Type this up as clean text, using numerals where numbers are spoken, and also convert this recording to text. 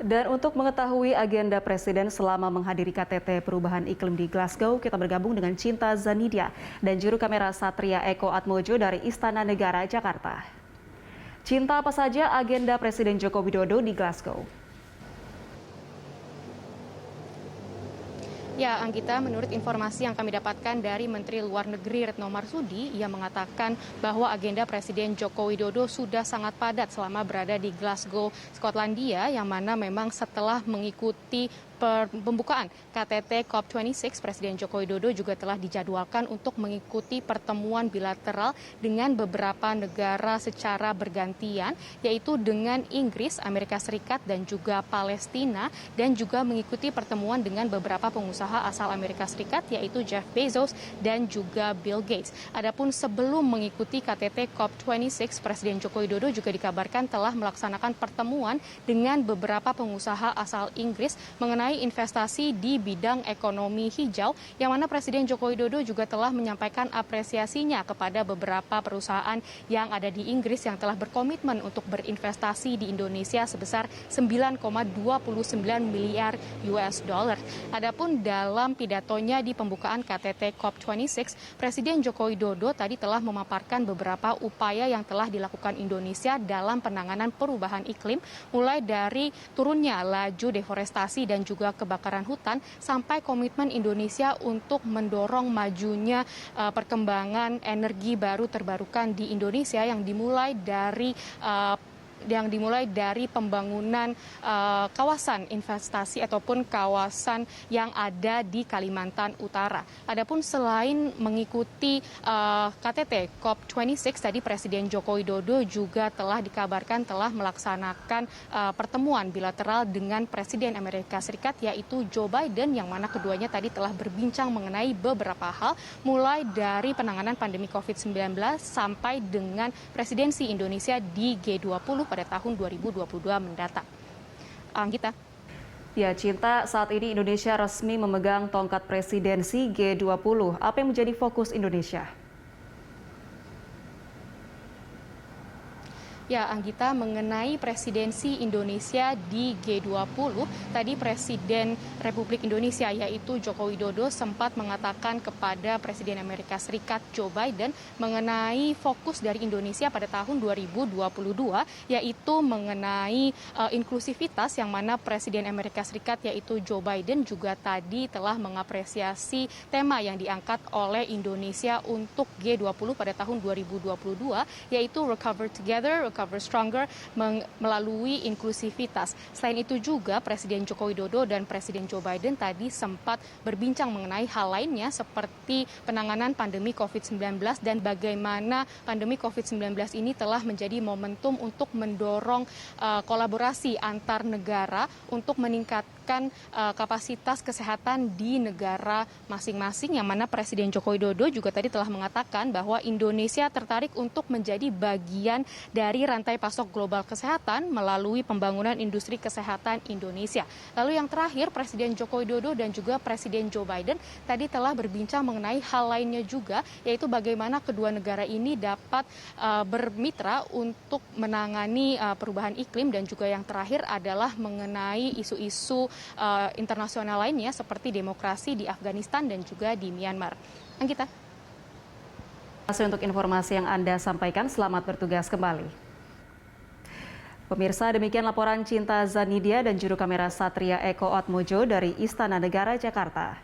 Dan untuk mengetahui agenda Presiden selama menghadiri KTT Perubahan Iklim di Glasgow, kita bergabung dengan Cinta Zanidia dan juru kamera Satria Eko Atmojo dari Istana Negara, Jakarta. Cinta, apa saja agenda Presiden Joko Widodo di Glasgow? Ya, Anggita, menurut informasi yang kami dapatkan dari Menteri Luar Negeri Retno Marsudi, ia mengatakan bahwa agenda Presiden Joko Widodo sudah sangat padat selama berada di Glasgow, Skotlandia, yang mana memang setelah mengikuti pembukaan KTT COP26, Presiden Joko Widodo juga telah dijadwalkan untuk mengikuti pertemuan bilateral dengan beberapa negara secara bergantian, yaitu dengan Inggris, Amerika Serikat, dan juga Palestina, dan juga mengikuti pertemuan dengan beberapa pengusaha asal Amerika Serikat, yaitu Jeff Bezos dan juga Bill Gates. Adapun sebelum mengikuti KTT COP26, Presiden Joko Widodo juga dikabarkan telah melaksanakan pertemuan dengan beberapa pengusaha asal Inggris mengenai investasi di bidang ekonomi hijau, yang mana Presiden Joko Widodo juga telah menyampaikan apresiasinya kepada beberapa perusahaan yang ada di Inggris yang telah berkomitmen untuk berinvestasi di Indonesia sebesar 9,29 miliar US dollar. Adapun dalam pidatonya di pembukaan KTT COP26, Presiden Joko Widodo tadi telah memaparkan beberapa upaya yang telah dilakukan Indonesia dalam penanganan perubahan iklim, mulai dari turunnya laju deforestasi dan juga kebakaran hutan, sampai komitmen Indonesia untuk mendorong majunya perkembangan energi baru terbarukan di Indonesia yang dimulai dari pembangunan kawasan investasi ataupun kawasan yang ada di Kalimantan Utara. Adapun selain mengikuti KTT COP26, tadi Presiden Joko Widodo juga telah dikabarkan telah melaksanakan pertemuan bilateral dengan Presiden Amerika Serikat, yaitu Joe Biden, yang mana keduanya tadi telah berbincang mengenai beberapa hal, mulai dari penanganan pandemi COVID-19 sampai dengan presidensi Indonesia di G20 pada tahun 2022 mendatang. Anggita. Ya, Cinta, saat ini Indonesia resmi memegang tongkat presidensi G20. Apa yang menjadi fokus Indonesia? Ya, Anggita, mengenai presidensi Indonesia di G20, tadi Presiden Republik Indonesia yaitu Joko Widodo sempat mengatakan kepada Presiden Amerika Serikat Joe Biden mengenai fokus dari Indonesia pada tahun 2022, yaitu mengenai inklusivitas, yang mana Presiden Amerika Serikat yaitu Joe Biden juga tadi telah mengapresiasi tema yang diangkat oleh Indonesia untuk G20 pada tahun 2022, yaitu Recover Together, Recover Stronger, melalui inklusivitas. Selain itu juga Presiden Joko Widodo dan Presiden Joe Biden tadi sempat berbincang mengenai hal lainnya seperti penanganan pandemi COVID-19 dan bagaimana pandemi COVID-19 ini telah menjadi momentum untuk mendorong kolaborasi antar negara untuk meningkatkan kapasitas kesehatan di negara masing-masing, yang mana Presiden Joko Widodo juga tadi telah mengatakan bahwa Indonesia tertarik untuk menjadi bagian dari rantai pasok global kesehatan melalui pembangunan industri kesehatan Indonesia. Lalu yang terakhir, Presiden Joko Widodo dan juga Presiden Joe Biden tadi telah berbincang mengenai hal lainnya juga, yaitu bagaimana kedua negara ini dapat bermitra untuk menangani perubahan iklim, dan juga yang terakhir adalah mengenai isu-isu internasional lainnya seperti demokrasi di Afghanistan dan juga di Myanmar. Anggita. Terima kasih untuk informasi yang Anda sampaikan. Selamat bertugas kembali. Pemirsa, demikian laporan Cinta Zanidia dan juru kamera Satria Eko Atmojo dari Istana Negara, Jakarta.